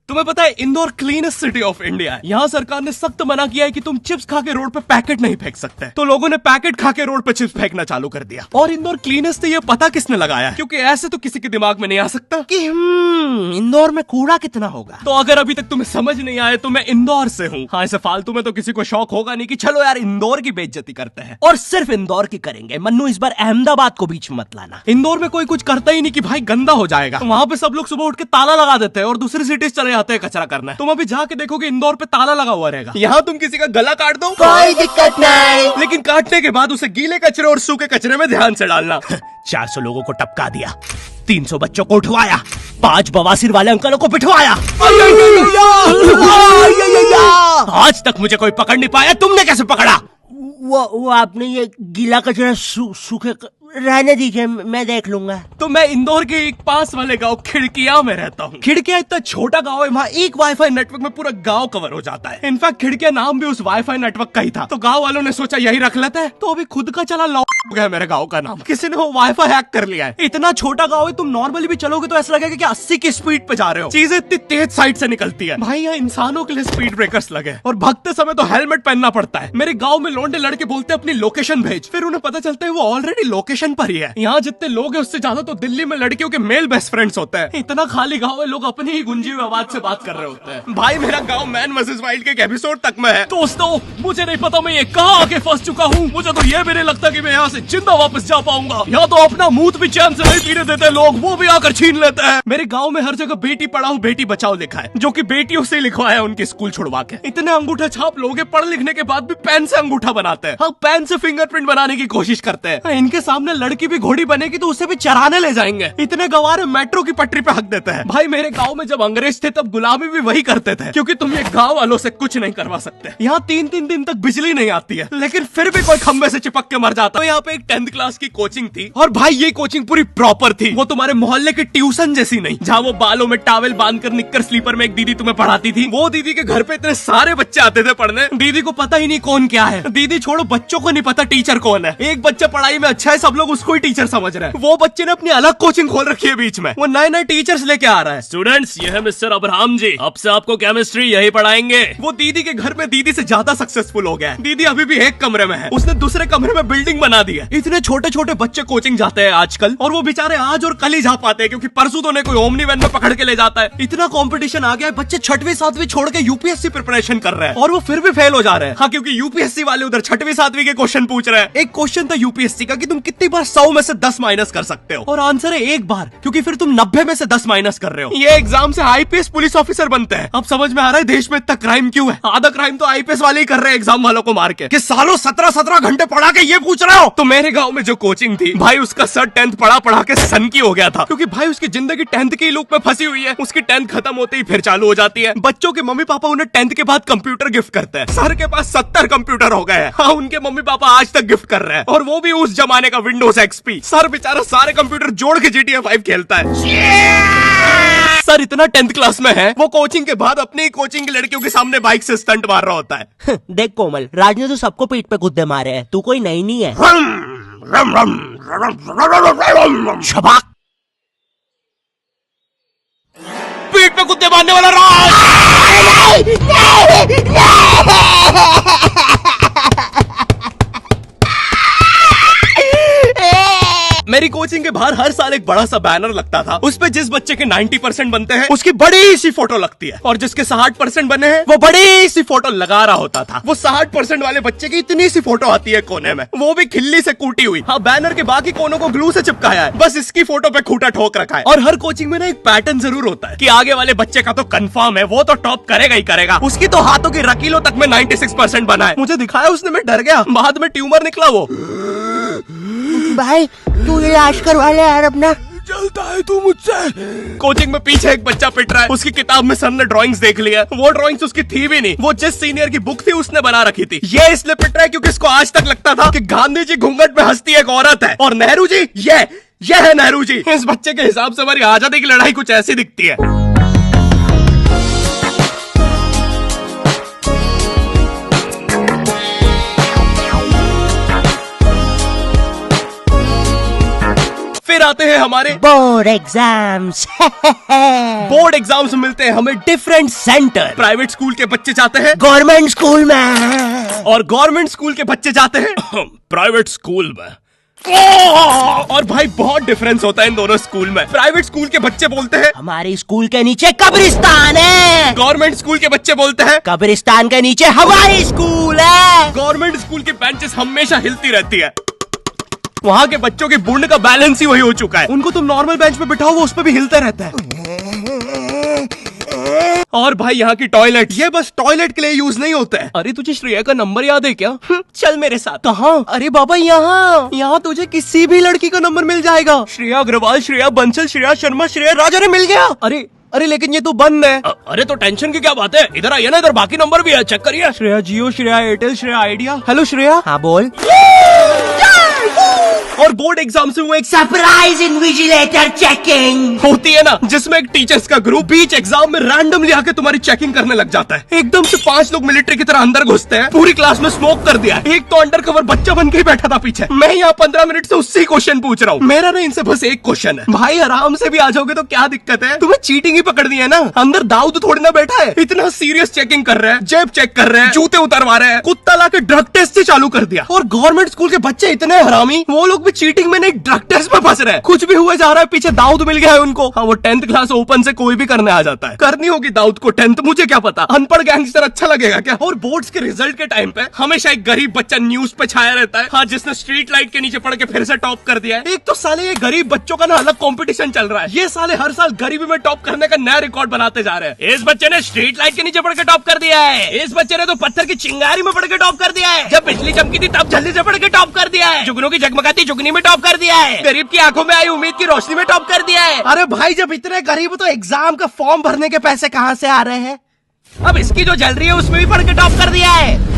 तुम्हें पता है Indore cleanest city of India है। यहाँ सरकार ने सख्त मना किया है कि तुम चिप्स खा के रोड पे पैकेट नहीं फेंक सकते। तो लोगों ने पैकेट खा के रोड पे चिप्स फेंकना चालू कर दिया। और इंदौर क्लीनेस्ट से ये पता किसने लगाया है? क्योंकि ऐसे तो किसी के दिमाग में नहीं आ सकता कि इंदौर में कूड़ा कितना होगा। तो अगर अभी तक तुम्हें समझ नहीं आया तो मैं इंदौर से हूँ। हाँ, ऐसे फालतू में तो किसी को शौक होगा नहीं कि चलो यार इंदौर की बेइज्जती करते हैं, और सिर्फ इंदौर की करेंगे। मन्नू, इस बार अहमदाबाद को बीच में मत लाना। इंदौर में कोई कुछ करता ही नहीं कि भाई गंदा हो जाएगा। तो वहाँ पे सब लोग सुबह उठ के ताला लगा देते हैं और दूसरी सिटीज चले जाते हैं कचरा करना। तुम अभी जाके देखोगे इंदौर पे ताला लगा हुआ रहेगा। यहाँ तुम किसी का गला काट दो कोई दिक्कत नहीं, लेकिन काटने के बाद उसे गीले कचरे और सूखे कचरे में ध्यान से डालना। 400 लोगों को टपका दिया, 300 बच्चों को उठवाया, 5 बवासीर वाले अंकलों को पिटवाया। आज तक मुझे कोई पकड़ नहीं पाया, तुमने कैसे पकड़ा? वो आपने ये गीला कचरा सूखे रहने दीजिए, मैं देख लूंगा। तो मैं इंदौर के एक पास वाले गांव खिड़किया में रहता हूँ। खिड़किया इतना छोटा गांव है, वहाँ एक वाईफाई नेटवर्क में पूरा गांव कवर हो जाता है। इनफैक्ट खिड़किया नाम भी उस वाईफाई नेटवर्क का ही था, तो गांव वालों ने सोचा यही रख लेते हैं। तो अभी खुद का चला लॉ हो गया मेरे गांव का नाम। किसी ने वो वाईफाई हैक कर लिया है। इतना छोटा गांव है, तुम नॉर्मली भी चलोगे तो ऐसा लगेगा कि 80 की स्पीड पे जा रहे हो। चीजें इतनी तेज साइड से निकलती है। भाई यहाँ इंसानों के लिए स्पीड ब्रेकर्स लगे, और भगते समय तो हेलमेट पहनना पड़ता है। मेरे गाँव में लौंडे लड़के बोलते अपनी लोकेशन भेज, फिर उन्हें पता चलता है वो ऑलरेडी लोकेशन पर ही है। यहाँ जितने लोग हैं उससे ज्यादा तो दिल्ली में लड़कियों के मेल बेस्ट फ्रेंड्स होते हैं। इतना खाली गांव है, लोग अपनी ही गुंजी हुई आवाज से बात कर रहे होते हैं। भाई मेरा गांव मैन वर्सेस वाइल्ड के एक एपिसोड तक में है। दोस्तों, मुझे नहीं पता मैं ये कहाँ आके फंस चुका हूँ। मुझे तो ये भी नहीं लगता कि मैं यहाँ से जिंदा वापस जा पाऊंगा। यहाँ तो अपना मूत भी चैन से नहीं पीने देते लोग, वो भी आकर छीन लेते हैं। मेरे गाँव में हर जगह बेटी पढ़ाओ बेटी बचाओ लिखा है, जो की बेटियों से लिखवाया उनके स्कूल छुड़वा के। इतने अंगूठा छाप लोग पढ़ लिखने के बाद भी पेन से अंगूठा बनाते हैं। हाँ, पेन से फिंगरप्रिंट बनाने की कोशिश करते हैं। इनके सामने लड़की भी घोड़ी बनेगी तो उसे भी चराने ले जाएंगे। इतने गवार मेट्रो की पटरी पे हक देते हैं। भाई मेरे गांव में जब अंग्रेज थे तब गुलामी भी वही करते थे, क्योंकि तुम ये गांव वालों से कुछ नहीं करवा सकते। यहाँ 3-3 दिन तक बिजली नहीं आती है, लेकिन फिर भी कोई खंबे से चिपक के मर जाता है। यहाँ पे एक 10th क्लास की कोचिंग थी, और भाई ये कोचिंग पूरी प्रॉपर थी। वो तुम्हारे मोहल्ले की ट्यूशन जैसी नहीं, जहाँ वो बालों में टावल बांधकर निक्कर स्लीपर में एक दीदी तुम्हें पढ़ाती थी। वो दीदी के घर पे इतने सारे बच्चे आते थे पढ़ने, दीदी को पता ही नहीं कौन क्या है। दीदी छोड़ो, बच्चों को नहीं पता टीचर कौन है। एक बच्चा पढ़ाई में अच्छा है, सब लोग उसको ही टीचर समझ रहे हैं। वो बच्चे ने अपनी अलग कोचिंग खोल रखी है बीच में, वो नए नए टीचर्स लेके आ रहा है। स्टूडेंट्स, ये है मिस्टर अब्राहम जी, अब से आपको केमिस्ट्री यही पढ़ाएंगे। वो दीदी के घर में दीदी से ज्यादा सक्सेसफुल हो गया है। दीदी अभी भी एक कमरे में है, उसने दूसरे कमरे में बिल्डिंग बना दी है। इतने छोटे छोटे बच्चे कोचिंग जाते हैं आजकल, और वो बेचारे आज और कल ही जा पाते हैं, क्योंकि परसों तो उन्हें कोई ओमनी वैन में पकड़ के ले जाता है। इतना कंपटीशन आ गया है, बच्चे 6वीं 7वीं छोड़ के यूपीएससी प्रिपरेशन कर रहे हैं, और वो फिर भी फेल हो जा रहे हैं। हाँ, क्योंकि यूपीएससी वाले उधर 6वीं 7वीं के क्वेश्चन पूछ रहे हैं। एक क्वेश्चन था यूपीएससी का कि तुम कितनी बार 100 में से 10 माइनस कर सकते हो, और आंसर है एक बार, क्योंकि फिर तुम 90 में से 10 माइनस कर रहे हो। ये एग्जाम से आईपीएस पुलिस ऑफिसर बनते हैं। अब समझ में आ रहा है देश में इतना क्राइम क्यों है। आधा क्राइम तो आईपीएस वाले ही कर रहे हैं एग्जाम वालों को मार के, कि सालों 17-17 घंटे पढ़ा के ये पूछ रहे हो। तो मेरे गांव में जो कोचिंग थी, भाई उसका सर 10th पढ़ा के सन की हो गया था, क्योंकि भाई उसकी जिंदगी 10th की लूप में फंसी हुई है। उसकी 10th खत्म होते ही फिर चालू हो जाती है। बच्चों के मम्मी पापा उन्हें 10th के बाद कंप्यूटर गिफ्ट करते हैं। सर के पास 70 कंप्यूटर हो गए हैं। हाँ, उनके मम्मी पापा आज तक गिफ्ट कर रहे हैं, और वो भी उस जमाने का विंडोज XP। सर बेचारा सारे कंप्यूटर जोड़ के GTA 5 खेलता है। सर इतना 10th क्लास में है, वो कोचिंग के बाद अपनी ही कोचिंग की लड़कियों के सामने बाइक से स्टंट मार रहा होता है। देख कोमल, राज ने तो सबको पीठ पे कुत्ते मारे हैं, तू कोई नई नहीं है। शबाक, पीठ पे कुत्ते मारने वाला राज। मेरी कोचिंग के बाहर हर साल एक बड़ा सा बैनर लगता था, उस पे जिस बच्चे के 90% बनते हैं उसकी बड़ी सी फोटो लगती है, और जिसके 60% बने हैं वो बड़ी सी फोटो लगा रहा होता था। वो 60% वाले बच्चे की इतनी सी फोटो आती है कोने में, वो भी खिल्ली से कूटी हुई। हाँ, बैनर के बाकी कोनों को ग्लू से चिपकाया है, बस इसकी फोटो पे खूंटा ठोक रखा है। और हर कोचिंग में ना एक पैटर्न जरूर होता है कि आगे वाले बच्चे का तो कंफर्म है, वो तो टॉप करेगा ही करेगा। उसकी तो हाथों की रकीलों तक में 96% बना है। मुझे दिखाया उसने, मैं डर गया, बाद में ट्यूमर निकला वो। भाई तू इलाज करवा ले यार अपना। चलता है तू मुझसे। कोचिंग में पीछे एक बच्चा पिट रहा है, उसकी किताब में सर ने ड्राइंग्स देख लिया। वो ड्राइंग्स उसकी थी भी नहीं, वो जिस सीनियर की बुक थी उसने बना रखी थी। ये इसलिए पिट रहा है क्योंकि इसको आज तक लगता था कि गांधी जी घूंघट में हंसती एक औरत है, और नेहरू जी ये है नेहरू जी। इस बच्चे के हिसाब से हमारी आजादी की लड़ाई कुछ ऐसी दिखती है। फिर आते हैं हमारे बोर्ड एग्जाम्स। बोर्ड एग्जाम्स मिलते हैं हमें डिफरेंट सेंटर। प्राइवेट स्कूल के बच्चे जाते हैं गवर्नमेंट स्कूल में और गवर्नमेंट स्कूल के बच्चे जाते हैं प्राइवेट स्कूल में। और भाई बहुत डिफरेंस होता है इन दोनों स्कूल में। प्राइवेट स्कूल के बच्चे बोलते हैं हमारे स्कूल के नीचे कब्रिस्तान है। गवर्नमेंट स्कूल के बच्चे बोलते हैं कब्रिस्तान के नीचे हमारी स्कूल है। गवर्नमेंट स्कूल की बेंचेस हमेशा हिलती रहती है। वहाँ के बच्चों की बुंड का बैलेंस ही वही हो चुका है। उनको तुम नॉर्मल बेंच पे बिठाओ वो उस पे भी हिलता रहता है। और भाई यहाँ की टॉयलेट ये बस टॉयलेट के लिए यूज नहीं होता है। अरे तुझे श्रेया का नंबर याद है क्या? चल मेरे साथ। कहाँ? अरे बाबा यहाँ तुझे किसी भी लड़की का नंबर मिल जाएगा। श्रेया अग्रवाल, श्रेया बंसल, श्रेया शर्मा, श्रेया राजा ने मिल गया। अरे लेकिन ये तो बंद है। अरे तो टेंशन की क्या बात है, इधर आइए ना, इधर बाकी नंबर भी है, चेक करिए। श्रेया जियो, श्रेया एयरटेल, श्रेया आइडिया। हेलो श्रेया। हाँ बोल। और बोर्ड एग्जाम से वो एक सरप्राइज इन्विजिलेटर चेकिंग होती है ना, जिसमें एक टीचर्स का ग्रुप बीच एग्जाम में रैंडमली आके तुम्हारी चेकिंग करने लग जाता है। एकदम से 5 लोग मिलिट्री की तरह अंदर घुसते हैं। पूरी क्लास में स्मोक कर दिया। एक तो अंडर कवर बच्चा बन के ही बैठा था पीछे। मैं यहाँ 15 मिनट से उससे ही क्वेश्चन पूछ रहा हूँ। मेरा ना इनसे बस एक क्वेश्चन है, भाई आराम से भी आ जाओगे तो क्या दिक्कत है? तुम्हें चीटिंग ही पकड़नी है ना, अंदर दाऊद थोड़ी ना बैठा है। इतना सीरियस चेकिंग कर रहे हैं, जेब चेक कर रहे हैं, जूते उतरवा रहे हैं, कुत्ता लाके ड्रग टेस्ट से चालू कर दिया। और गवर्नमेंट स्कूल के बच्चे इतने हरामी, वो लोग भी चीटिंग में नहीं ड्रग टेस्ट में फंस रहे हैं। कुछ भी हुए जा रहा है, पीछे दाऊद मिल गया है उनको। हाँ वो 10th क्लास ओपन से कोई भी करने आ जाता है। करनी होगी दाऊद को 10th, मुझे क्या पता, अनपढ़ गैंगस्टर अच्छा लगेगा क्या? और बोर्ड्स के रिजल्ट के टाइम पे हमेशा एक गरीब बच्चा न्यूज पे छाया रहता है, हाँ जिसने स्ट्रीट लाइट के नीचे पड़ के फिर से टॉप कर दिया है। एक तो साले ये गरीब बच्चों का ना अलग कंपटीशन चल रहा है। ये साले हर साल गरीबी में टॉप करने का नया रिकॉर्ड बनाते जा रहे हैं। इस बच्चे ने स्ट्रीट लाइट के नीचे पड़ के टॉप कर दिया है, इस बच्चे ने तो पत्थर की चिंगारी में पड़ के टॉप कर दिया है, जब बिजली चमकी थी तब जल्दी से पड़ के टॉप कर दिया है, जुगनू की जगमगाती जुगनी में टॉप कर दिया है, गरीब की आंखों में आई उम्मीद की रोशनी में टॉप कर दिया है। अरे भाई जब इतने गरीब हो तो एग्जाम का फॉर्म भरने के पैसे कहाँ से आ रहे हैं? अब इसकी जो जल रही है उसमें भी पढ़ के टॉप कर दिया है।